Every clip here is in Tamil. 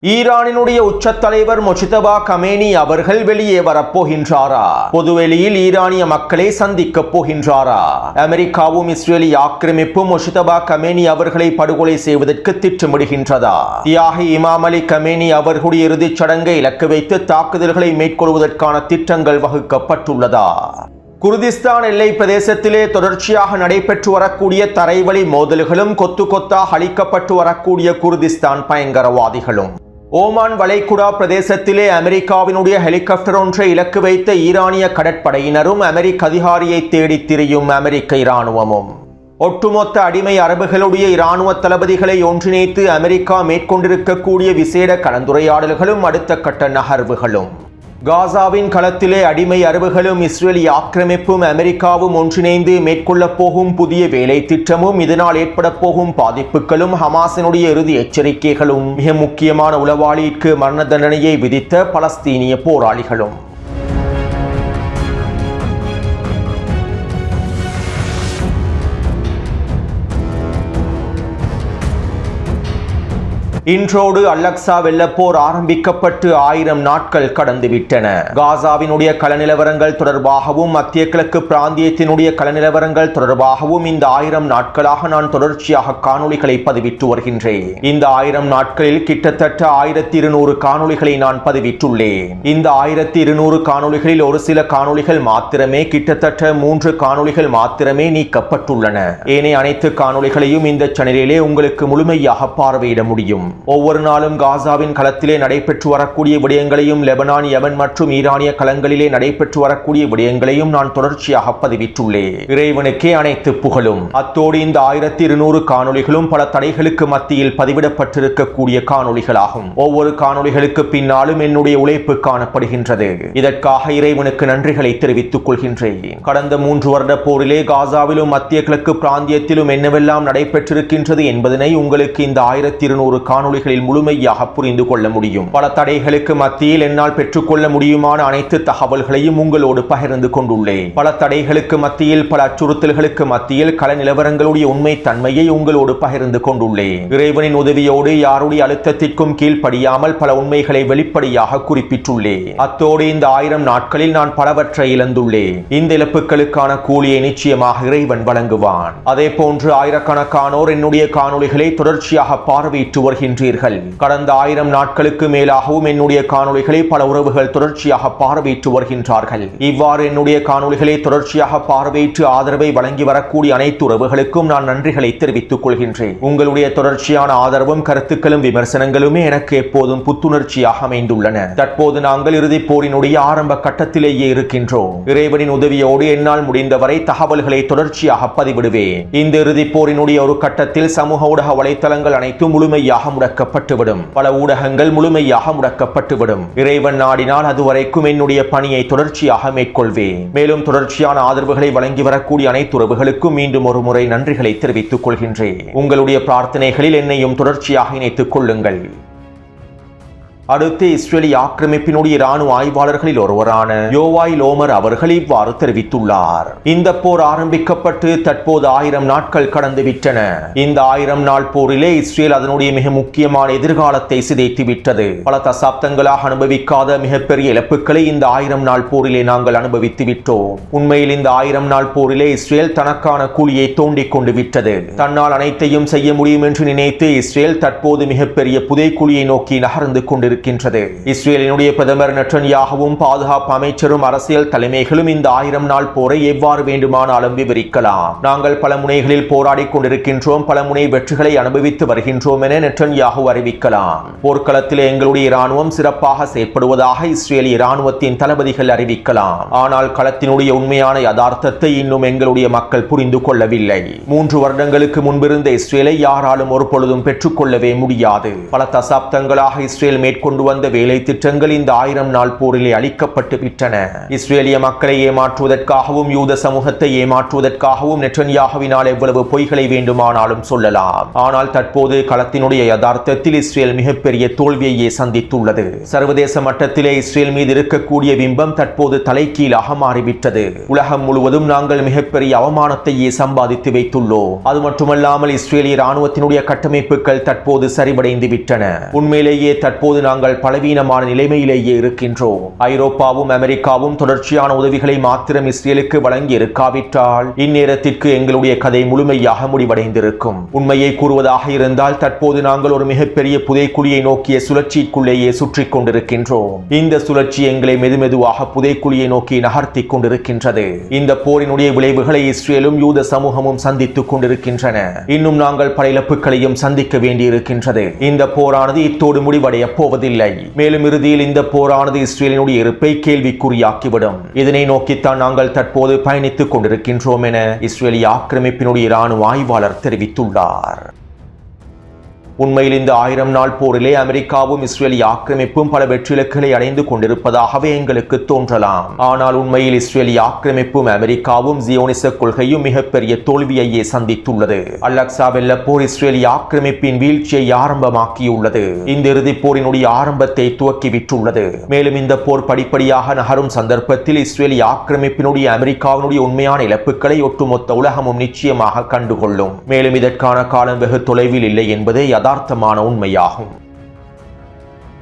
ஈரானினுடைய உச்ச தலைவர் மொஜிதபா கமேனி அவர்கள் வெளியே வரப்போகின்றாரா? பொதுவெளியில் ஈரானிய மக்களை சந்திக்கப் போகின்றாரா? அமெரிக்காவும் இஸ்ரேலி ஆக்கிரமிப்பும் மொஜிதபா கமேனி அவர்களை படுகொலை செய்வதற்கு திட்டமிடுகின்றதா? தியாகி இமாம் அலி கமேனி அவர்களுடைய இறுதிச் சடங்கை இலக்கு வைத்து தாக்குதல்களை மேற்கொள்வதற்கான திட்டங்கள் வகுக்கப்பட்டுள்ளதா? குர்திஸ்தான் எல்லை பிரதேசத்திலே தொடர்ச்சியாக நடைபெற்று வரக்கூடிய தரைவழி மோதல்களும் கொத்து கொத்தாக அழிக்கப்பட்டு வரக்கூடிய குர்திஸ்தான் பயங்கரவாதிகளும் ஓமான் வளைகுடா பிரதேசத்திலே அமெரிக்காவினுடைய ஹெலிகாப்டர் ஒன்றை இலக்கு வைத்த ஈரானிய கடற்படையினரும் அமெரிக்க அதிகாரியை தேடித் திரியும் அமெரிக்க இராணுவமும் ஒட்டுமொத்த அடிமை அரபுகளுடைய இராணுவ தளபதிகளை ஒன்றிணைத்து அமெரிக்கா மேற்கொண்டிருக்கக்கூடிய விசேட கலந்துரையாடல்களும் அடுத்த கட்ட நகர்வுகளும் காசாவின் களத்திலே அடிமை அரபுகளும் இஸ்ரேலி ஆக்கிரமிப்பும் அமெரிக்காவும் ஒன்றிணைந்து மேற்கொள்ளப் போகும் புதிய வேலை திட்டமும் இதனால் ஏற்பட போகும் பாதிப்புகளும் ஹமாஸினுடைய இறுதி எச்சரிக்கைகளும் மிக முக்கியமான உளவாளிக்கு மரண தண்டனையை விதித்த பலஸ்தீனிய போராளிகளும் இன்றோடு அல்-அக்ஸா வெள்ளப்போர் ஆரம்பிக்கப்பட்டு 1000 நாட்கள் கடந்துவிட்டன. காசாவினுடைய களநிலவரங்கள் தொடர்பாகவும் மத்திய கிழக்கு பிராந்தியத்தினுடைய களநிலவரங்கள் தொடர்பாகவும் இந்த 1000 நாட்களாக நான் தொடர்ச்சியாக காணொளிகளை பதிவிட்டு வருகின்றேன். இந்த 1000 நாட்களில் கிட்டத்தட்ட 1200 காணொளிகளை நான் பதிவிட்டுள்ளேன். இந்த 1200 காணொளிகளில் ஒரு சில காணொளிகள் மாத்திரமே, கிட்டத்தட்ட 3 காணொளிகள் மாத்திரமே நீக்கப்பட்டுள்ளன. ஏனைய அனைத்து காணொளிகளையும் இந்த சேனலிலே உங்களுக்கு முழுமையாக பார்வையிட முடியும். ஒவ்வொரு நாளும் காசாவின் களத்திலே நடைபெற்று வரக்கூடிய விடயங்களையும் லெபனான், யமன் மற்றும் ஈரானிய களங்களிலே நடைபெற்று வரக்கூடிய விடயங்களையும் நான் தொடர்ச்சியாக பதிவிட்டுள்ளேன். இறைவனுக்கே அனைத்து புகழும். அத்தோடு இந்த 1200 காணொளிகளும் பல தடைகளுக்கு மத்தியில் பதிவிடப்பட்டிருக்கக்கூடிய காணொளிகளாகும். ஒவ்வொரு காணொளிகளுக்கு பின்னாலும் என்னுடைய உழைப்பு காணப்படுகின்றது. இதற்காக இறைவனுக்கு நன்றிகளை தெரிவித்துக் கொள்கின்றேன். கடந்த 3 வருட போரிலே காசாவிலும் மத்திய கிழக்கு பிராந்தியத்திலும் என்னவெல்லாம் நடைபெற்றிருக்கின்றது என்பதனை உங்களுக்கு இந்த 1200 காணொளிகளில் முழுமையாக புரிந்து கொள்ள முடியும். பல தடைகளுக்கு மத்தியில் என்னால் பெற்றுக்கொள்ள முடியுமான அனைத்து தகவல்களையும் உங்களோடு பகிர்ந்து கொண்டுள்ளேன். பல தடைகளுக்கு மத்தியில், பல அச்சுறுத்தல்களுக்கு மத்தியில் கள நிலவரங்களுடைய உண்மை தன்மையை உங்களோடு பகிர்ந்து கொண்டுள்ளேன். இறைவனின் உதவியோடு யாருடைய அழுத்தத்திற்கும் கீழ்ப்படியாமல் பல உண்மைகளை வெளிப்படையாக குறிப்பிட்டுள்ளேன். அத்தோடு இந்த 1000 நாட்களில் நான் பலவற்றை இழந்துள்ளேன். இந்த இழப்புகளுக்கான கூலியை நிச்சயமாக இறைவன் வழங்குவான். அதே போன்று ஆயிரக்கணக்கானோர் என்னுடைய காணொளிகளை தொடர்ச்சியாக பார்வையிட்டு வருகின்றனர். கடந்த 1000 நாட்களுக்கு மேலாகவும் என்னுடைய காணொளிகளை பல உறவுகள் தொடர்ச்சியாக பார்வையிட்டு வருகின்றார்கள். இவ்வாறு என்னுடைய காணொளிகளை தொடர்ச்சியாக பார்வையிட்டு ஆதரவை வழங்கி வரக்கூடிய அனைத்து உறவுகளுக்கும் நான் நன்றிகளை தெரிவித்துக் கொள்கின்றேன். உங்களுடைய தொடர்ச்சியான ஆதரவும் கருத்துக்களும் விமர்சனங்களுமே எனக்கு எப்போதும் புத்துணர்ச்சியாக அமைந்துள்ளன. தற்போது நாங்கள் இறுதிப் போரினுடைய ஆரம்ப கட்டத்திலேயே இருக்கின்றோம். இறைவனின் உதவியோடு என்னால் முடிந்தவரை தகவல்களை தொடர்ச்சியாக பதிவிடுவேன். இந்த இறுதிப் போரினுடைய ஒரு கட்டத்தில் சமூக ஊடக வலைத்தளங்கள் அனைத்தும் முழுமையாக முடக்கப்பட்டுவிடும். பல ஊடகங்கள் முழுமையாக முடக்கப்பட்டுவிடும். இறைவன் நாடினால் அதுவரைக்கும் என்னுடைய பணியை தொடர்ச்சியாக மேற்கொள்வேன். மேலும் தொடர்ச்சியான ஆதரவுகளை வழங்கி வரக்கூடிய அனைத்து உறவுகளுக்கும் மீண்டும் ஒரு முறை நன்றிகளை தெரிவித்துக் கொள்கின்றேன். உங்களுடைய பிரார்த்தனைகளில் என்னையும் தொடர்ச்சியாக இணைத்துக் கொள்ளுங்கள். அடுத்து இஸ்ரேலி ஆக்கிரமிப்பினுடைய இராணுவ ஆய்வாளர்களில் ஒருவரான யோவாய் லோமர் அவர்கள் இவ்வாறு தெரிவித்துள்ளார். இந்த போர் ஆரம்பிக்கப்பட்டு தற்போது 1000 நாட்கள் கடந்துவிட்டன. இந்த 1000 நாள் போரிலே இஸ்ரேல் அதனுடைய மிக முக்கியமான எதிர்காலத்தை சிதைத்து விட்டது. பல தசாப்தங்களாக அனுபவிக்காத மிகப்பெரிய இழப்புகளை இந்த 1000 நாள் போரிலே நாங்கள் அனுபவித்து விட்டோம். உண்மையில் இந்த 1000 நாள் போரிலே இஸ்ரேல் தனக்கான கூலியை தோண்டிக் கொண்டு விட்டது. தன்னால் அனைத்தையும் செய்ய முடியும் என்று நினைத்து இஸ்ரேல் தற்போது மிகப்பெரிய புதைக்குழியை நோக்கி நகர்ந்து கொண்டிருக்கிறது. இஸ்ரேலினுடைய பிரதமர் நெட்டன்யாகுவும் பாதுகாப்பு அமைச்சரும் அரசியல் தலைமைகளும் இந்த 1000 நாள் போரை எவ்வாறு வேண்டுமானாலும் விவரிக்கலாம். நாங்கள் பல முனைகளில் போராடி கொண்டிருக்கின்றோம், பல முனை வெற்றிகளை அனுபவித்து வருகின்றோம் என நெட்டன்யாகு அறிவிக்கலாம். போர்க்களத்தில் எங்களுடைய இராணுவம் சிறப்பாக செயற்படுவதாக இஸ்ரேலிய இராணுவத்தின் தளபதிகள் அறிவிக்கலாம். ஆனால் களத்தினுடைய உண்மையான யதார்த்தத்தை இன்னும் எங்களுடைய மக்கள் புரிந்து கொள்ளவில்லை. 3 வருடங்களுக்கு முன்பிருந்த இஸ்ரேலை யாராலும் ஒரு பொழுதும் பெற்றுக்கொள்ளவே முடியாது. பல தசாப்தங்களாக இஸ்ரேல் மேற்கொள்ள கொண்டு வந்த வேலை திட்டங்கள் இந்த 1000 நாள் போரிலே அளிக்கப்பட்டு விட்டன. இஸ்ரேலிய மக்களை ஏமாற்றுவதற்காகவும் யூத சமூகத்தை ஏமாற்றுவதற்காகவும் நெட்டன்யாகுவினால் எவ்வளவு பொய்களை வேண்டுமானாலும் சொல்லலாம். ஆனால் தற்போது களத்தினுடைய யதார்த்தத்தில் இஸ்ரேல் மிகப்பெரிய தோல்வியையே சந்தித்துள்ளது. சர்வதேச மட்டத்திலே இஸ்ரேல் மீது இருக்கக்கூடிய பிம்பம் தற்போது தலைகீழாக மாறிவிட்டது. உலகம் முழுவதும் நாங்கள் மிகப்பெரிய அவமானத்தையே சம்பாதித்து வைத்துள்ளோம். அது மட்டுமல்லாமல் இஸ்ரேலிய ராணுவத்தினுடைய கட்டமைப்புகள் தற்போது சரிவடைந்து விட்டன. உண்மையிலேயே தற்போது நாங்கள் பலவீனமான நிலைமையிலேயே இருக்கின்றோம். ஐரோப்பாவும் அமெரிக்காவும் தொடர்ச்சியான உதவிகளை மாத்திரம் இஸ்ரேலுக்கு வழங்கி இருக்காவிட்டால் இந்நேரத்திற்கு எங்களுடைய கதை முழுமையாக முடிவடைந்திருக்கும். உண்மையை கூறுவதாக இருந்தால் தற்போது நாங்கள் ஒரு மிகப்பெரிய புதைக்குழியை நோக்கிய சுழற்சிக்குள்ளேயே சுற்றி கொண்டிருக்கின்றோம். இந்த சுழற்சி எங்களை மெதுமெதுவாக புதைக்குழியை நோக்கி நகர்த்தி கொண்டிருக்கின்றது. இந்த போரினுடைய விளைவுகளை இஸ்ரேலும் யூத சமூகமும் சந்தித்துக் கொண்டிருக்கின்றன. இன்னும் நாங்கள் பல இழப்புகளையும் சந்திக்க வேண்டியிருக்கின்றது. இந்த போரானது இத்தோடு முடிவடைய போவதில்லை. மேலும் இறுதியில் இந்த போரானது இஸ்ரேலினுடைய இருப்பை கேள்விக்குறியாக்கிவிடும். இதனை நோக்கித்தான் நாங்கள் தற்போது பயணித்துக் கொண்டிருக்கின்றோம் என இஸ்ரேலிய ஆக்கிரமிப்பினுடைய இராணுவ ஆய்வாளர் தெரிவித்துள்ளார். உண்மையில் இந்த 1000 நாள் போரிலே அமெரிக்காவும் இஸ்ரேலிய ஆக்கிரமிப்பும் பல வெற்றிலக்குகளை அடைந்து கொண்டிருப்பதாகவே எங்களுக்கு தோன்றலாம். ஆனால் உண்மையில் இஸ்ரேலிய ஆக்கிரமிப்பும் அமெரிக்காவும் ஜியோனிச கொள்கையும் மிகப்பெரிய தோல்வியையே சந்தித்துள்ளது. அல்-அக்ஸா வெள்ளப்போர் இஸ்ரேலிய ஆக்கிரமிப்பின் வீழ்ச்சியை ஆரம்பமாக்கியுள்ளது. இந்த இறுதிப் போரினுடைய ஆரம்பத்தை துவக்கிவிட்டுள்ளது. மேலும் இந்த போர் படிப்படியாக நகரும் சந்தர்ப்பத்தில் இஸ்ரேலிய ஆக்கிரமிப்பினுடைய அமெரிக்காவினுடைய உண்மையான இழப்புகளை ஒட்டுமொத்த உலகமும் நிச்சயமாக கண்டுகொள்ளும். மேலும் இதற்கான காலம் வெகு தொலைவில் இல்லை என்பதே யதார்த்தமான உண்மையாகும்.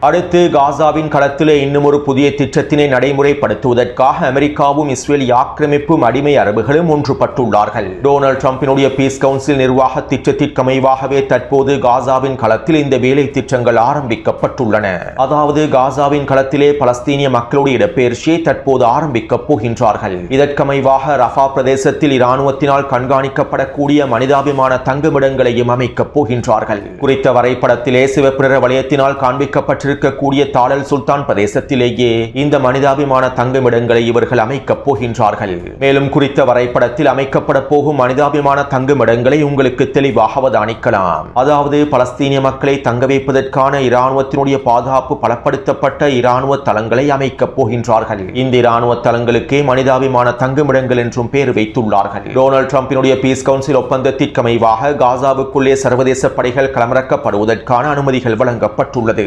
அடுத்து காசாவின் களத்திலே இன்னும் ஒரு புதிய திட்டத்தினை நடைமுறைப்படுத்துவதற்காக அமெரிக்காவும் இஸ்ரேலிய ஆக்கிரமிப்பும் அடிமை அரபுகளும் ஒன்றுபட்டுள்ளார்கள். டொனால்ட் ட்ரம்பினுடைய பீஸ் கவுன்சில் நிர்வாக திட்டத்திற்கமைவாகவே தற்போது காசாவின் களத்தில் இந்த வேலை திட்டங்கள் ஆரம்பிக்கப்பட்டுள்ளன. அதாவது காசாவின் களத்திலே பலஸ்தீனிய மக்களுடைய இடப்பெயர்ச்சியை தற்போது ஆரம்பிக்கப் போகின்றார்கள். இதற்கமைவாக ரஃபா பிரதேசத்தில் இராணுவத்தினால் கண்காணிக்கப்படக்கூடிய மனிதாபிமான தங்குமிடங்களையும் அமைக்கப் போகின்றார்கள். குறித்த வரைபடத்திலே சிவப்பு நிற வலயத்தினால் காண்பிக்கப்பட்ட இருக்கக்கூடிய தாலல் சுல்தான் பிரதேசத்திலேயே இந்த மனிதாபிமான தங்குமிடங்களை இவர்கள் அமைக்கப் போகின்றார்கள். மேலும் குறித்த வரைபடத்தில் அமைக்கப்பட போகும் மனிதாபிமான தங்குமிடங்களை உங்களுக்கு தெளிவாக அவதானிக்கலாம். அதாவது பலஸ்தீனிய மக்களை தங்க வைப்பதற்கான இராணுவத்தினுடைய பாதுகாப்பு பலப்படுத்தப்பட்ட இராணுவ தளங்களை அமைக்கப் போகின்றார்கள். இந்த இராணுவ தளங்களுக்கே மனிதாபிமான தங்குமிடங்கள் என்றும் பெயர் வைத்துள்ளார்கள். டொனால்ட் ட்ரம்பினுடைய பீஸ் கவுன்சில் ஒப்பந்தத்திற்கமைவாக காசாவுக்குள்ளே சர்வதேச படைகள் களமிறக்கப்படுவதற்கான அனுமதிகள் வழங்கப்பட்டுள்ளது.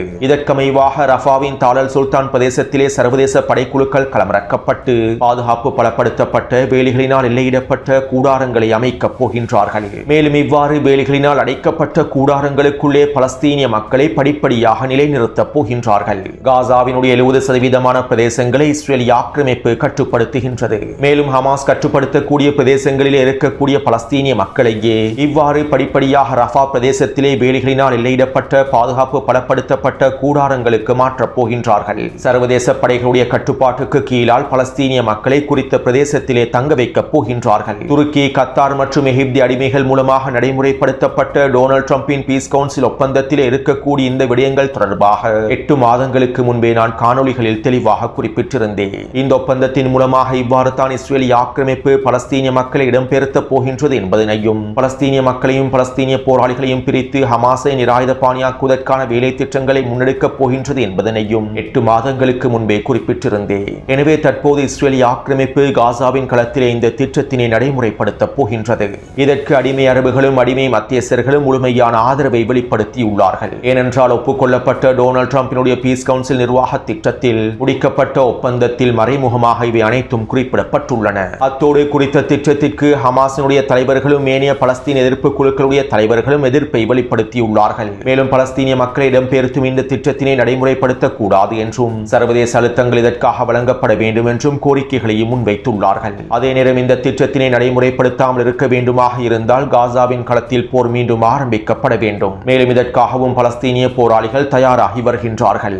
அமைவாக ரஃபாவின் தாலல் சுல்தான் பிரதேசத்திலே சர்வதேச படைக்குழுக்கள் களமிறக்கப்பட்டு பாதுகாப்பு பலப்படுத்தப்பட்ட வேலிகளினால் எல்லையிடப்பட்ட கூடாரங்களை அமைக்கப் போகின்றார்கள். மேலும் இவ்வாறு வேலிகளினால் அடைக்கப்பட்ட கூடாரங்களுக்குள்ளே பலஸ்தீனிய மக்களை படிப்படியாக நிலைநிறுத்தப் போகின்றார்கள். காசாவினுடைய 70% பிரதேசங்களை இஸ்ரேலிய ஆக்கிரமிப்பு கட்டுப்படுத்துகின்றது. மேலும் ஹமாஸ் கட்டுப்படுத்தக்கூடிய பிரதேசங்களில் இருக்கக்கூடிய பலஸ்தீனிய மக்களையே இவ்வாறு படிப்படியாக ரஃபா பிரதேசத்திலே வேலிகளினால் எல்லையிடப்பட்ட பாதுகாப்பு பலப்படுத்தப்பட்ட கூடாரங்களுக்கு மாற்றப் போகின்றார்கள். சர்வதேச படைகளுடைய கட்டுப்பாட்டுக்கு கீழால் பலஸ்தீனிய மக்களை குறித்த பிரதேசத்திலே தங்க வைக்கப் போகின்றார்கள். துருக்கி, கத்தார் மற்றும் எகிப்தி அடிமைகள் மூலமாக நடைமுறைப்படுத்தப்பட்ட டொனால்ட் ட்ரம்பின் பீஸ் கவுன்சில் ஒப்பந்தத்திலே இருக்கக்கூடிய இந்த விடயங்கள் தொடர்பாக 8 மாதங்களுக்கு முன்பே நான் காணொளிகளில் தெளிவாக குறிப்பிட்டிருந்தேன். இந்த ஒப்பந்தத்தின் மூலமாக இவ்வாறு தான் இஸ்ரேலிய ஆக்கிரமிப்பு பலஸ்தீனிய மக்களை இடம்பெயர்த்தப் போகின்றது என்பதனையும் பலஸ்தீனிய மக்களையும் பலஸ்தீனிய போராளிகளையும் பிரித்து ஹமாஸை நிராயுதபாணியாக்குவதற்கான வேலை திட்டங்களை முன்னெடுக்க போகின்றது என்பதனையும் 8 மாதங்களுக்கு முன்பே குறிப்பிட்டிருந்தேன். எனவே தற்போது இஸ்ரேலிய ஆக்கிரமிப்பு காசாவின் களத்திலே இந்த திட்டத்தினை நடைமுறைப்படுத்த போகின்றது. இதற்கு அடிமை அரபுகளும் அடிமை மத்தியஸ்தர்களும் முழுமையான ஆதரவை வெளிப்படுத்தியுள்ளார்கள். ஏனென்றால் ஒப்புக்கொள்ளப்பட்ட டொனால்ட் ட்ரம்பினுடைய பீஸ் கவுன்சில் நிர்வாக திட்டத்தில் முடிக்கப்பட்ட ஒப்பந்தத்தில் மறைமுகமாக இவை அனைத்தும் குறிப்பிடப்பட்டுள்ளன. அத்தோடு குறித்த திட்டத்திற்கு ஹமாஸினுடைய தலைவர்களும் ஏனைய பலஸ்தீன எதிர்ப்பு குழுக்களுடைய தலைவர்களும் எதிர்ப்பை வெளிப்படுத்தியுள்ளார்கள். மேலும் பலஸ்தீனிய மக்களை இடம்பெயர்த்தும் இந்த திட்டத்தினை நடைமுறைப்படுத்தக்கூடாது என்றும் சர்வதேச அழுத்தங்கள் இதற்காக வழங்கப்பட வேண்டும் என்றும் கோரிக்கைகளையும் முன்வைத்துள்ளார்கள். அதே நேரம் இந்த திட்டத்தினை நடைமுறைப்படுத்தாமல் இருக்க வேண்டுமாக இருந்தால் காசாவின் களத்தில் போர் மீண்டும் ஆரம்பிக்கப்பட வேண்டும். மேலும் இதற்காகவும் பலஸ்தீனிய போராளிகள் தயாராகி வருகின்றார்கள்.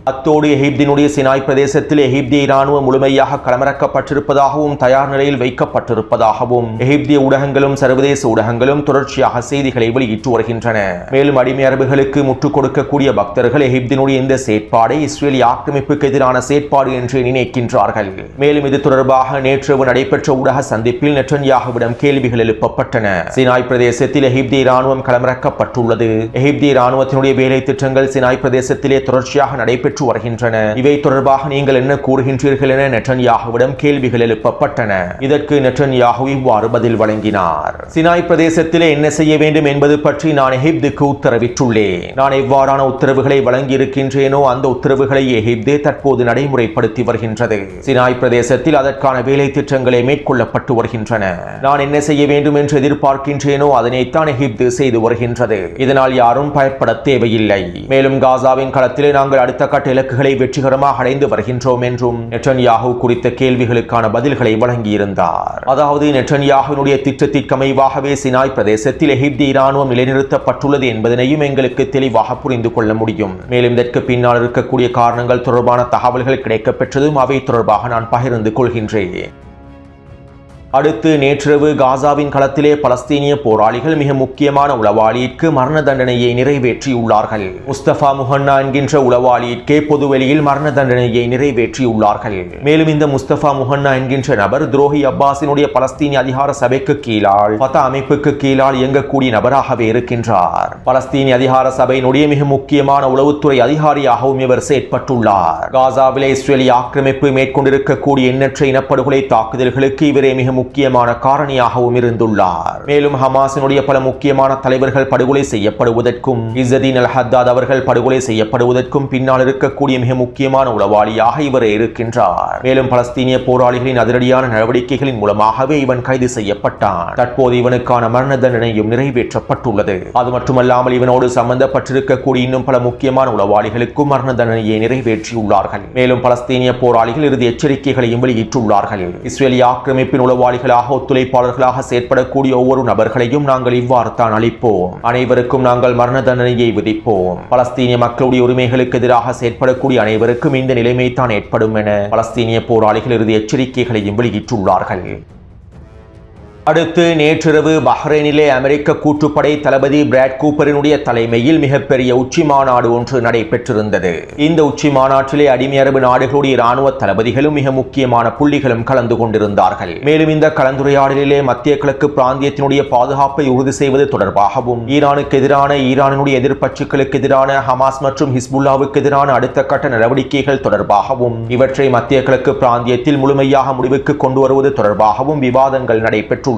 அத்தோடு எகிப்தினுடைய சினாய் பிரதேசத்தில் எகிப்திய இராணுவம் முழுமையாக களமிறக்கப்பட்டிருப்பதாகவும் தயார் நிலையில் வைக்கப்பட்டிருப்பதாகவும் எகிப்திய ஊடகங்களும் சர்வதேச ஊடகங்களும் தொடர்ச்சியாக செய்திகளை வெளியிட்டு வருகின்றன. மேலும் அடிமை அரபுகளுக்கு முற்றுக் கொடுக்கக்கூடிய பக்தர்கள் எகிப்தினுடைய இந்த செயற்பாடை இஸ்ரேலிய ஆக்கிரமிப்புக்கு எதிரான செயற்பாடு என்று நினைக்கின்றார்கள். மேலும் இது தொடர்பாக நேற்றிரவு நடைபெற்ற ஊடக சந்திப்பில் நெட்டன்யாகுவிடம் கேள்விகள் எழுப்பப்பட்டன. சினாய் பிரதேசத்தில் எகிப்திய இராணுவம் களமிறக்கப்பட்டுள்ளது. எகிப்திய இராணுவத்தினுடைய வேலை திட்டங்கள் சினாய் பிரதேசத்திலே தொடர்ச்சியாக நடைபெற்று வருகின்றன. இவை தொடர்பாக நீங்கள் என்ன கூறுகின்றீர்கள் என நெட்டன்யாகுவிடம் கேள்விகள் எழுப்பப்பட்டன. இதற்கு நெட்டன்யாகு இவ்வாறு பதில் வழங்கினார். சினாய் பிரதேசத்திலே என்ன செய்ய வேண்டும் என்பது பற்றி நான் எகிப்துக்கு உத்தரவிட்டுள்ளேன். நான் எவ்வாறான உத்தரவுகளை வழங்கி இருக்கின்றேனோ அந்த உத்தரவுகளை எகிப்து தற்போது நடைமுறைப்படுத்தி வருகின்றது. சினாய் பிரதேசத்தில் அதற்கான வேலை திட்டங்களை மேற்கொள்ளப்பட்டு வருகின்றன. நான் என்ன செய்ய வேண்டும் என்று எதிர்பார்க்கின்றேனோ அதனைத்தான் எகிப்து செய்து வருகின்றது. இதனால் யாரும் பயப்பட தேவையில்லை. மேலும் காசாவின் களத்திலே நாங்கள் அடுத்த கட்ட இலக்குகளை வெற்றிகரமாக அடைந்து வருகின்றோம் என்றும் நெட்டன்யாகு குறித்த கேள்விகளுக்கான பதில்களை வழங்கியிருந்தார். அதாவது நெட்டன்யாகுவினுடைய திட்டத்திற்கமைவாகவே சினாய் பிரதேசத்தில் எகிப்திய இராணுவம் நிலைநிறுத்தப்பட்டுள்ளது என்பதனையும் எங்களுக்கு தெளிவாக புரிந்து கொள்ள முடியும். மேலும் இதற்கு பின்னால் இருக்கக்கூடிய காரணங்கள் தொடர்பான தகவல்கள் கிடைக்கப்பெற்றதும் அவை தொடர்பாக நான் பகிர்ந்து கொள்கின்றேன். அடுத்து நேற்றிரவு காசாவின் களத்திலே பலஸ்தீனிய போராளிகள் மிக முக்கியமான உளவாளிக்கு மரண தண்டனையை நிறைவேற்றியுள்ளார்கள். முஸ்தபா முஹன்னா என்கின்ற உளவாளிக்கே பொதுவெளியில் மரண தண்டனையை நிறைவேற்றியுள்ளார்கள். மேலும் இந்த முஸ்தபா முஹன்னா என்கின்ற நபர் துரோகி அப்பாஸினுடைய பலஸ்தீனிய அதிகார சபைக்கு கீழால் ஃபதா அமைப்புக்கு கீழால் இயங்கக்கூடிய நபராகவே இருக்கின்றார். பலஸ்தீனிய அதிகார சபையினுடைய மிக முக்கியமான உளவுத்துறை அதிகாரியாகவும் இவர் செயற்பட்டுள்ளார். காசாவிலே இஸ்ரேலிய ஆக்கிரமிப்பு மேற்கொண்டிருக்கக்கூடிய எண்ணற்ற இனப்படுகொலை தாக்குதல்களுக்கு இவரே மிக முக்கியமான காரணியாகவும் இருந்துள்ளார். மேலும் ஹமாஸினுடைய பல முக்கியமான தலைவர்கள் படுகொலை செய்யப்படுவதற்கும் இஸ்ஸதீன் அல்-ஹத்தாத் அவர்கள் படுகொலை செய்யப்படுவதற்கும் பின்னால் இருக்கக்கூடிய மிக முக்கியமான உளவாளியாக இவரே இருக்கின்றார். மேலும் பலஸ்தீனிய போராளிகளின் அதிரடியான நடவடிக்கைகளின் மூலமாகவே இவன் கைது செய்யப்பட்டான். தற்போது இவனுக்கான மரண தண்டனையும் நிறைவேற்றப்பட்டுள்ளது. அது மட்டுமல்லாமல் இவனோடு சம்பந்தப்பட்டிருக்கக்கூடிய இன்னும் பல முக்கியமான உளவாளிகளுக்கும் மரண தண்டனையை நிறைவேற்றியுள்ளார்கள். மேலும் பலஸ்தீனிய போராளிகள் இறுதி எச்சரிக்கைகளையும் வெளியிட்டுள்ளார்கள். இஸ்ரேலிய ஆக்கிரமிப்பின் உளவாளிகளாக ஒத்துழைப்பாளர்களாக செயற்படக்கூடிய ஒவ்வொரு நபர்களையும் நாங்கள் இவ்வாறு தான் அளிப்போம். அனைவருக்கும் நாங்கள் மரண தண்டனையை விதிப்போம். பலஸ்தீனிய மக்களுடைய உரிமைகளுக்கு எதிராக செயற்படக்கூடிய அனைவருக்கும் இந்த நிலைமை தான் ஏற்படும் என பலஸ்தீனிய போராளிகள் இறுதி எச்சரிக்கைகளையும் வெளியிட்டுள்ளார்கள். அடுத்து நேற்றிரவு பஹ்ரைனிலே அமெரிக்க கூட்டுப்படை தளபதி பிராட் கூப்பரினுடைய தலைமையில் மிகப்பெரிய உச்சி மாநாடு ஒன்று நடைபெற்றிருந்தது. இந்த உச்சி மாநாட்டிலே அடிமை அரபு நாடுகளுடைய இராணுவ தளபதிகளும் மிக முக்கியமான புள்ளிகளும் கலந்து கொண்டிருந்தார்கள். மேலும் இந்த கலந்துரையாடலிலே மத்திய கிழக்கு பிராந்தியத்தினுடைய பாதுகாப்பை உறுதி செய்வது தொடர்பாகவும் ஈரானுக்கு எதிரான ஈரானினுடைய எதிர்ப்பச்சுக்களுக்கு எதிரான ஹமாஸ் மற்றும் ஹிஸ்புல்லாவுக்கு எதிரான அடுத்த கட்ட நடவடிக்கைகள் தொடர்பாகவும் இவற்றை மத்திய கிழக்கு பிராந்தியத்தில் முழுமையாக முடிவுக்கு கொண்டு வருவது தொடர்பாகவும் விவாதங்கள் நடைபெற்றுள்ளன.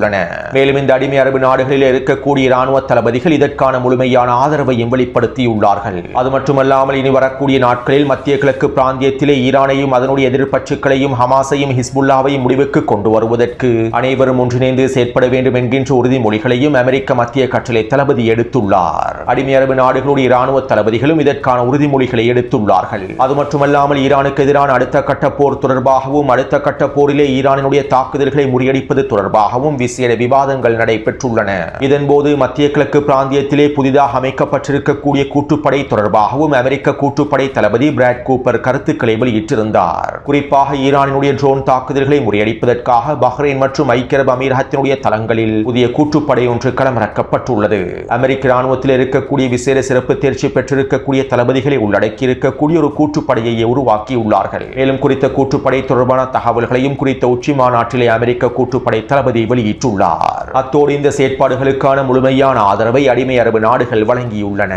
மேலும் இந்த அடிமை அரபு நாடுகளில் இருக்கக்கூடிய இராணுவ தளபதிகள் இதற்கான முழுமையான ஆதரவையும் வெளிப்படுத்தியுள்ளார்கள். அது மட்டுமல்லாமல் இனி வரக்கூடிய நாட்களில் மத்திய கிழக்கு பிராந்தியத்திலே ஈரானையும் அதனுடைய எதிர்ப்பச்சுக்களையும் ஹமாஸையும் ஹிஸ்புல்லாவையும் முடிவுக்கு கொண்டு வருவதற்கு அனைவரும் ஒன்றிணைந்து செயற்பட வேண்டும் என்கின்ற உறுதிமொழிகளையும் அமெரிக்க மத்திய கட்டளை தளபதி எடுத்துள்ளார். அடிமை அரபு நாடுகளுடைய இராணுவ தளபதிகளும் இதற்கான உறுதிமொழிகளை எடுத்துள்ளார்கள். அது மட்டுமல்லாமல் ஈரானுக்கு எதிரான அடுத்த கட்ட போர் தொடர்பாகவும் அடுத்த கட்ட போரிலே ஈரானினுடைய தாக்குதல்களை முறியடிப்பது தொடர்பாகவும் விசேட விவாதங்கள் நடைபெற்றுள்ளன. இதன்போது மத்திய கிழக்கு பிராந்தியத்திலே புதிதாக அமைக்கப்பட்டிருக்கக்கூடிய கூட்டுப்படை தொடர்பாகவும் அமெரிக்க கூட்டுப்படை தளபதி பிராட் கூப்பர் கருத்துக்களை வெளியிட்டிருந்தார். குறிப்பாக ஈரானினுடைய ட்ரோன் தாக்குதல்களை முறியடிப்பதற்காக பஹ்ரைன் மற்றும் ஐக்கிய அரபு அமீரகத்தினுடைய தளங்களில் புதிய கூட்டுப்படை ஒன்று களமிறக்கப்பட்டுள்ளது. அமெரிக்க இராணுவத்தில் இருக்கக்கூடிய விசேட சிறப்பு தேர்ச்சி பெற்றிருக்கக்கூடிய தளபதிகளை உள்ளடக்கி இருக்கக்கூடிய ஒரு கூட்டுப்படையை உருவாக்கியுள்ளார்கள். மேலும் குறித்த கூட்டுப்படை தொடர்பான தகவல்களையும் குறித்த உச்சி மாநாட்டிலே அமெரிக்க கூட்டுப்படை தளபதி வெளியிட்டுள்ளார். அத்தோடு இந்த செயற்பாடுகளுக்கான முழுமையான ஆதரவை அடிமை அரபு நாடுகள் வழங்கியுள்ளன.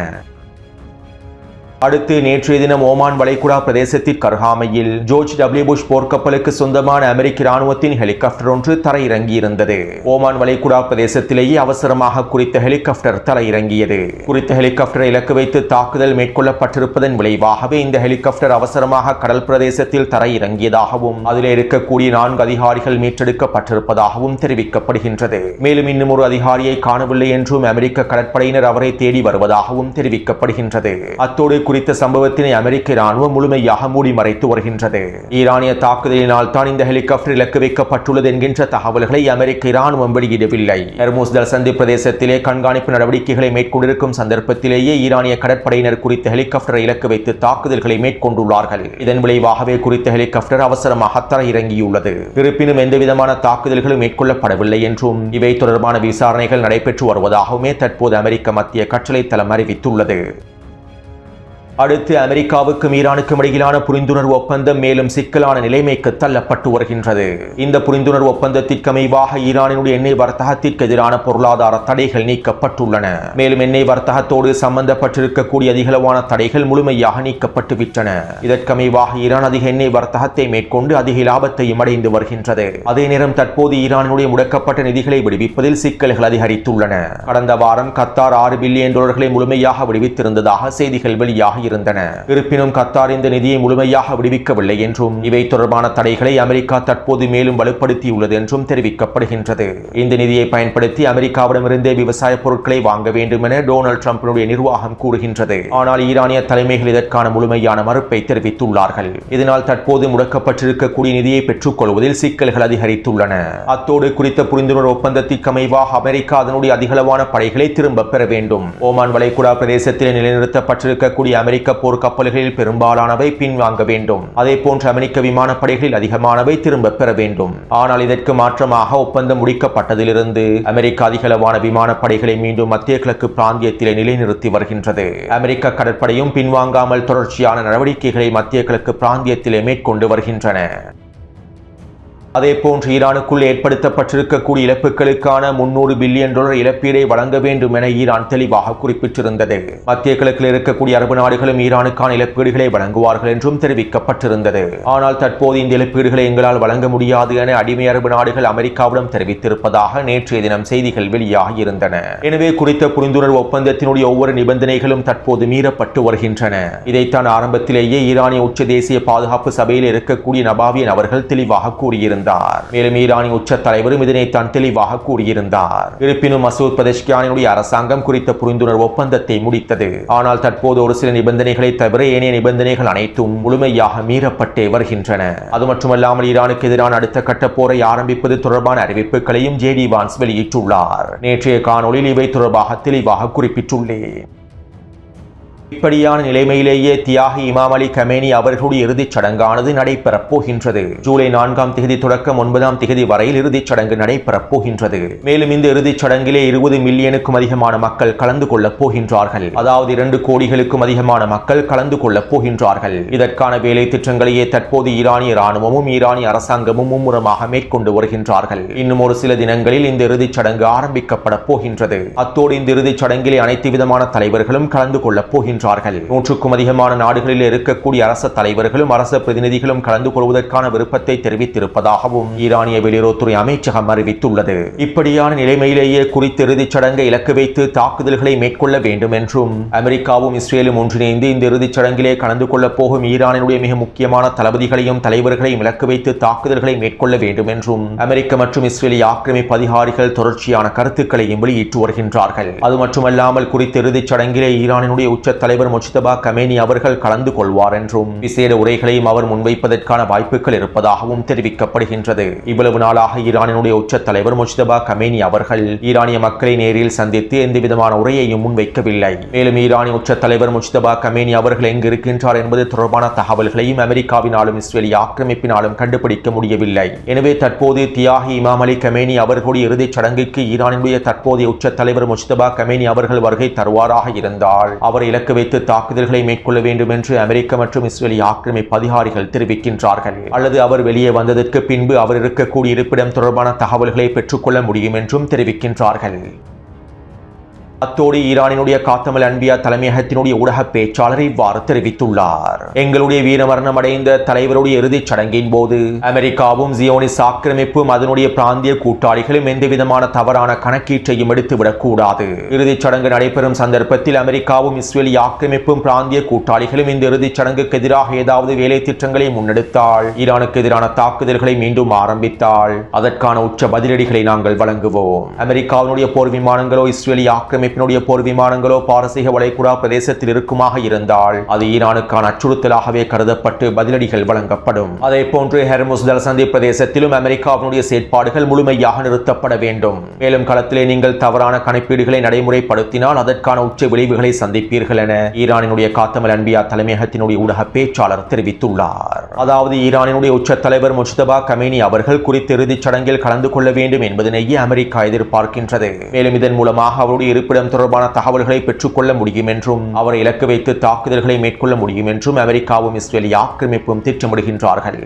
அடுத்து நேற்றைய தினம் ஓமான் வளைகுடா பிரதேசத்திற்கு அருகாமையில் ஜோர்ஜ் டபிள்யூ புஷ் போர்க்கப்பலுக்கு சொந்தமான அமெரிக்க இராணுவத்தின் ஹெலிகாப்டர் ஒன்று தரையிறங்கியிருந்தது. ஓமான் வளைகுடா பிரதேசத்திலேயே அவசரமாக குறித்த ஹெலிகாப்டர் தரையிறங்கியது. குறித்த ஹெலிகாப்டரை இலக்கு வைத்து தாக்குதல் மேற்கொள்ளப்பட்டிருப்பதன் விளைவாகவே இந்த ஹெலிகாப்டர் அவசரமாக கடல் பிரதேசத்தில் தரையிறங்கியதாகவும் அதில் இருக்கக்கூடிய 4 அதிகாரிகள் மீட்டெடுக்கப்பட்டிருப்பதாகவும் தெரிவிக்கப்படுகின்றது. மேலும் இன்னும் ஒரு அதிகாரியை காணவில்லை என்றும் அமெரிக்க கடற்படையினர் அவரை தேடி வருவதாகவும் தெரிவிக்கப்படுகின்றது. அத்தோடு குறித்த சம்பவத்தினை அமெரிக்க இராணுவம் முழுமையாக மூடி மறைத்து வருகின்றது. ஈரானிய தாக்குதலினால் தான் இந்த ஹெலிகாப்டர் இலக்கு வைக்கப்பட்டுள்ளது என்கின்ற தகவல்களை அமெரிக்க இராணுவம் வெளியிடவில்லை. ஹர்முஸ் ஜலசந்தி பிரதேசத்திலே கண்காணிப்பு நடவடிக்கைகளை மேற்கொண்டிருக்கும் சந்தர்ப்பத்திலேயே ஈரானிய கடற்படையினர் குறித்த ஹெலிகாப்டரை இலக்கு வைத்து தாக்குதல்களை மேற்கொண்டுள்ளார்கள். இதன் விளைவாகவே குறித்த ஹெலிகாப்டர் அவசரமாக தரையிறங்கியுள்ளது. இருப்பினும் எந்தவிதமான தாக்குதல்களும் மேற்கொள்ளப்படவில்லை என்றும் இவை தொடர்பான விசாரணைகள் நடைபெற்று வருவதாகவுமே தற்போது அமெரிக்க மத்திய கட்டளை தளம் அறிவித்துள்ளது. அடுத்து அமெரிக்காவுக்கும் ஈரானுக்கும் இடையிலான புரிந்துணர்வு ஒப்பந்தம் மேலும் சிக்கலான நிலைமைக்கு தள்ளப்பட்டு வருகின்றது. இந்த புரிந்துணர்வு ஒப்பந்தத்திற்கு அமைவாக ஈரானினுடைய எண்ணெய் வர்த்தகத்திற்கு எதிரான பொருளாதார தடைகள் நீக்கப்பட்டுள்ளன. மேலும் எண்ணெய் வர்த்தகத்தோடு சம்பந்தப்பட்டிருக்கக்கூடிய அதிகளவான தடைகள் முழுமையாக நீக்கப்பட்டு விட்டன. இதற்கமைவாக ஈரான் அதிக எண்ணெய் வர்த்தகத்தை மேற்கொண்டு அதிக லாபத்தையும் அடைந்து வருகின்றது. அதே நேரம் தற்போது ஈரானினுடைய முடக்கப்பட்ட நிதிகளை விடுவிப்பதில் சிக்கல்கள் அதிகரித்துள்ளன. கடந்த வாரம் கத்தார் $6 பில்லியன் முழுமையாக விடுவித்திருந்ததாக செய்திகள் வெளியாக இருந்தன. இருப்பினும் கத்தார் இந்த நிதியை முழுமையாக விடுவிக்கவில்லை என்றும் இவை தொடர்பான தடைகளை அமெரிக்கா தற்போது மேலும் வலுப்படுத்தியுள்ளது என்றும் தெரிவிக்கப்படுகின்றது. இந்த நிதியை பயன்படுத்தி அமெரிக்காவிடமிருந்தே விவசாய பொருட்களை வாங்க வேண்டும் என டொனால்ட் ட்ரம்பினுடைய நிர்வாகம் கூறுகின்றது. ஆனால் ஈரானிய தலைமைகள் இதற்கான முழுமையான மறுப்பை தெரிவித்துள்ளார்கள். இதனால் தற்போது முடக்கப்பட்டிருக்கக்கூடிய நிதியை பெற்றுக் கொள்வதில் சிக்கல்கள் அதிகரித்துள்ளன. அத்தோடு குறித்த புரிந்துணர்வு ஒப்பந்தத்திற்கு அமைவாக அமெரிக்கா அதனுடைய அதிகளவான படைகளை திரும்ப பெற வேண்டும். ஓமான் வளைகுடா பிரதேசத்தில் நிலைநிறுத்தப்பட்டிருக்கக்கூடிய அமெரிக்க போர் கப்பல்களில் பெரும்பாலானவை பின்வாங்க வேண்டும். அதே போன்று அமெரிக்க விமானப்படைகளில் அதிகமானவை திரும்ப பெற வேண்டும். ஆனால் இதற்கு மாற்றமாக ஒப்பந்தம் முடிக்கப்பட்டதிலிருந்து அமெரிக்கா அதிகளவான விமானப்படைகளை மீண்டும் மத்திய கிழக்கு பிராந்தியத்திலே நிலைநிறுத்தி வருகின்றது. அமெரிக்க கடற்படையும் பின்வாங்காமல் தொடர்ச்சியான நடவடிக்கைகளை மத்திய கிழக்கு பிராந்தியத்திலே மேற்கொண்டு வருகின்றன. அதே போன்று ஈரானுக்குள் ஏற்படுத்தப்பட்டிருக்கக்கூடிய இழப்புகளுக்கான $300 பில்லியன் இழப்பீடை வழங்க வேண்டும் என ஈரான் தெளிவாக குறிப்பிட்டிருந்தது. மத்திய கிழக்கில் இருக்கக்கூடிய அரபு நாடுகளும் ஈரானுக்கான இழப்பீடுகளை வழங்குவார்கள் என்றும் தெரிவிக்கப்பட்டிருந்தது. ஆனால் தற்போது இந்த இழப்பீடுகளை எங்களால் வழங்க முடியாது என அடிமை அரபு நாடுகள் அமெரிக்காவிடம் தெரிவித்திருப்பதாக நேற்றைய தினம் செய்திகள் வெளியாகி இருந்தன. எனவே குறித்த புரிந்துணர்வு ஒப்பந்தத்தினுடைய ஒவ்வொரு நிபந்தனைகளும் தற்போது மீறப்பட்டு வருகின்றன. இதைத்தான் ஆரம்பத்திலேயே ஈரானிய உச்ச தேசிய பாதுகாப்பு சபையில் இருக்கக்கூடிய நபாவியன் அவர்கள் தெளிவாக கூறியிருந்தார். மேலும் ஈரானிய உச்ச தலைவரும் இதனைத்தான் தெளிவாக கூறியிருந்தார். இருப்பினும் மசூத் பெஸெஷ்கியானினுடைய அரசாங்கம் குறித்த புரிந்துணர்வு ஒப்பந்தத்தை முடித்தது. ஆனால் தற்போது ஒரு சில நிபந்தனைகளை தவிர ஏனைய நிபந்தனைகள் அனைத்தும் முழுமையாக மீறப்பட்டே வருகின்றன. அது மட்டுமல்லாமல் ஈரானுக்கு எதிரான அடுத்த கட்ட போரை ஆரம்பிப்பது தொடர்பான அறிவிப்புகளையும் ஜேடி வான்ஸ் வெளியிட்டுள்ளார். நேற்றைய காணொளியில் இவை தொடர்பாக தெளிவாக குறிப்பிட்டுள்ளேன். இப்படியான நிலைமையிலேயே தியாகி இமாம் அலி கமேனி அவர்களுடைய இறுதிச் சடங்கானது நடைபெறப் போகின்றது. ஜூலை 4ஆம் தேதி தொடக்கம் 9ஆம் தேதி வரையில் இறுதிச் சடங்கு நடைபெறப் போகின்றது. மேலும் இந்த இறுதிச் சடங்கிலே 20 மில்லியனுக்கும் அதிகமான மக்கள் கலந்து கொள்ளப் போகின்றார்கள். அதாவது 2 கோடிகளுக்கும் அதிகமான மக்கள் கலந்து கொள்ளப் போகின்றார்கள். இதற்கான வேலை திட்டங்களையே தற்போது ஈரானிய இராணுவமும் ஈரானிய அரசாங்கமும் மும்முரமாக மேற்கொண்டு வருகின்றார்கள். இன்னும் ஒரு சில தினங்களில் இந்த இறுதிச் சடங்கு ஆரம்பிக்கப்பட போகின்றது. அத்தோடு இந்த இறுதிச் சடங்கிலே அனைத்து விதமான தலைவர்களும் கலந்து கொள்ளப் போகின்றார்கள். 100க்கும் அதிகமான நாடுகளில் இருக்கக்கூடிய அரச தலைவர்களும் அரச பிரதிநிதிகளும் கலந்து கொள்வதற்கான விருப்பத்தை தெரிவித்திருப்பதாகவும் ஈரானிய வெளியுறவுத்துறை அமைச்சகம் அறிவித்துள்ளது. இப்படியான நிலைமையிலேயே குறித்த இறுதிச் சடங்கை இலக்கு வைத்து தாக்குதல்களை மேற்கொள்ள வேண்டும் என்றும் அமெரிக்காவும் இஸ்ரேலும் ஒன்றிணைந்து இந்த இறுதிச் சடங்கிலே கலந்து கொள்ளப் போகும் ஈரானினுடைய மிக முக்கியமான தளபதிகளையும் தலைவர்களையும் இலக்கு வைத்து தாக்குதல்களை மேற்கொள்ள வேண்டும் என்றும் அமெரிக்க மற்றும் இஸ்ரேலிய ஆக்கிரமிப்பு அதிகாரிகள் தொடர்ச்சியான கருத்துக்களையும் வெளியிட்டு வருகின்றார்கள். அது மட்டுமல்லாமல் குறித்த இறுதிச் சடங்கிலே ஈரானினுடைய உச்ச தலைவர் முஜ்தபா கமேனி அவர்கள் கலந்து கொள்வார் என்றும் விசேட உரைகளையும் அவர் முன்வைப்பதற்கான வாய்ப்புகள் இருப்பதாகவும் தெரிவிக்கப்படுகின்றது. இவ்வளவு நாளாக ஈரானினுடைய உச்ச தலைவர் முஜ்தபா கமேனி அவர்கள் ஈரானிய மக்களை நேரில் சந்தித்து எந்தவிதமான உரையையும் முன்வைக்கவில்லை. மேலும் ஈரானிய உச்ச தலைவர் முஜ்தபா கமேனி அவர்கள் எங்கு இருக்கின்றார் என்பது தொடர்பான தகவல்களையும் அமெரிக்காவினாலும் இஸ்ரேலிய ஆக்கிரமிப்பினாலும் கண்டுபிடிக்க முடியவில்லை. எனவே தற்போது தியாகி இமாம் அலி கமேனி அவர்களுடைய இறுதிச் சடங்குக்கு ஈரானினுடைய தற்போதைய உச்ச தலைவர் முஜ்தபா கமேனி அவர்கள் வருகை தருவாராக இருந்தால் அவர் இலக்கு வைத்து தாக்குதல்களை மேற்கொள்ள வேண்டும் என்று அமெரிக்க மற்றும் இஸ்ரேலிய ஆக்கிரமிப்பு அதிகாரிகள் தெரிவிக்கின்றார்கள். அல்லது அவர் வெளியே வந்ததற்கு பின்பு அவர் இருக்கக்கூடிய இருப்பிடம் தொடர்பான தகவல்களை பெற்றுக்கொள்ள முடியும் என்றும் தெரிவிக்கின்றார்கள். அத்தோடு ஈரானினுடைய காத்தமல் அன்பியா தலைமையகத்தினுடைய ஊடக பேச்சாளர் இவ்வாறு தெரிவித்துள்ளார். எங்களுடைய வீரமரணம் அடைந்த தலைவருடைய இறுதிச் சடங்கின் போது அமெரிக்காவும் ஜியோனிஸ் ஆக்கிரமிப்பும் அதனுடைய பிராந்திய கூட்டாளிகளும் எந்தவிதமான தவறான கணக்கீட்டையும் எடுத்துவிடக் கூடாது. இறுதிச் சடங்கு நடைபெறும் சந்தர்ப்பத்தில் அமெரிக்காவும் இஸ்ரேலிய ஆக்கிரமிப்பும் பிராந்திய கூட்டாளிகளும் இந்த இறுதிச் சடங்குக்கு எதிராக ஏதாவது வேலை திட்டங்களை முன்னெடுத்தால், ஈரானுக்கு எதிரான தாக்குதல்களை மீண்டும் ஆரம்பித்தால் அதற்கான உச்ச பதிலடிகளை நாங்கள் வழங்குவோம். அமெரிக்காவினுடைய போர் விமானங்களோ இஸ்ரேலிய ஆக்கிரமிப்பு அமைப்பினுடைய போர் விமானங்களோ பாரசீக வளைகுடா பிரதேசத்தில் இருக்குமாக இருந்தால் அது ஈரானுக்கான அச்சுறுத்தலாகவே கருதப்பட்டு பதிலடிகள் வழங்கப்படும். அதே போன்று ஹெர்முஸ் ஜலசந்தி பிரதேசத்திலும் அமெரிக்காவினுடைய செயற்பாடுகள் முழுமையாக நிறுத்தப்பட வேண்டும். மேலும் களத்திலே நீங்கள் தவறான கணிப்பீடுகளை நடைமுறைப்படுத்தினால் அதற்கான உச்ச விளைவுகளை சந்திப்பீர்கள் என ஈரானினுடைய காத்தமல் அன்பியா தலைமையகத்தினுடைய ஊடக பேச்சாளர் தெரிவித்துள்ளார். அதாவது ஈரானினுடைய உச்ச தலைவர் முஜ்தபா கமேனி அவர்கள் குறித்த இறுதிச் சடங்கில் கலந்து கொள்ள வேண்டும் என்பதனையே அமெரிக்கா எதிர்பார்க்கின்றது. மேலும் இதன் மூலமாக அவருடைய இருப்பிடம் தொடர்பான தகவல்களை பெற்றுக்கொள்ள முடியும் என்றும் அவரை இலக்கு வைத்து தாக்குதல்களை மேற்கொள்ள முடியும் என்றும் அமெரிக்காவும் இஸ்ரேலிய ஆக்கிரமிப்பும் திட்டமிடுகின்றார்கள்.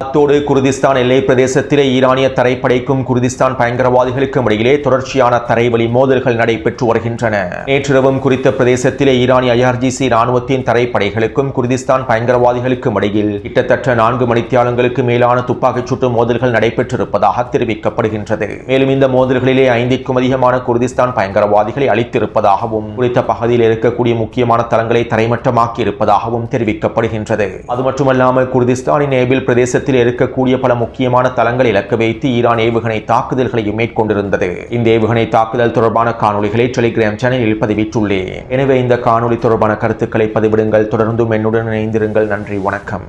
அத்தோடு குர்திஸ்தான் எல்லை பிரதேசத்திலே ஈரானிய தரைப்படைக்கும் குர்திஸ்தான் பயங்கரவாதிகளுக்கும் இடையிலே தொடர்ச்சியான தரைவழி மோதல்கள் நடைபெற்று வருகின்றன. நேற்றிரவும் குறித்த பிரதேசத்திலே ஈரானிய IRGC ராணுவத்தின் தரைப்படைகளுக்கும் குர்திஸ்தான் பயங்கரவாதிகளுக்கும் இடையில் கிட்டத்தட்ட 4 மணித்தியாலங்களுக்கு மேலான துப்பாக்கிச் சூட்டு மோதல்கள் நடைபெற்றிருப்பதாக தெரிவிக்கப்படுகின்றது. மேலும் இந்த மோதல்களிலே 5க்கும் அதிகமான குர்திஸ்தான் பயங்கரவாதிகளை அழித்திருப்பதாகவும் குறித்த பகுதியில் இருக்கக்கூடிய முக்கியமான தளங்களை தரைமட்டமாக்கி இருப்பதாகவும் தெரிவிக்கப்படுகின்றது. அது மட்டுமல்லாமல் குர்திஸ்தானின் ஏபில் பிரதேசத்தில் இருக்கக்கூடிய பல முக்கியமான தளங்களை இலக்கு வைத்து ஈரான் ஏவுகணை தாக்குதல்களையும் மேற்கொண்டிருந்தது. இந்த ஏவுகணை தாக்குதல் தொடர்பான காணொளிகளை டெலிகிராம் சேனலில் பதிவிட்டுள்ளேன். எனவே இந்த காணொளி தொடர்பான கருத்துக்களை பதிவிடுங்கள். தொடர்ந்தும் என்னுடன் இணைந்திருங்கள். நன்றி, வணக்கம்.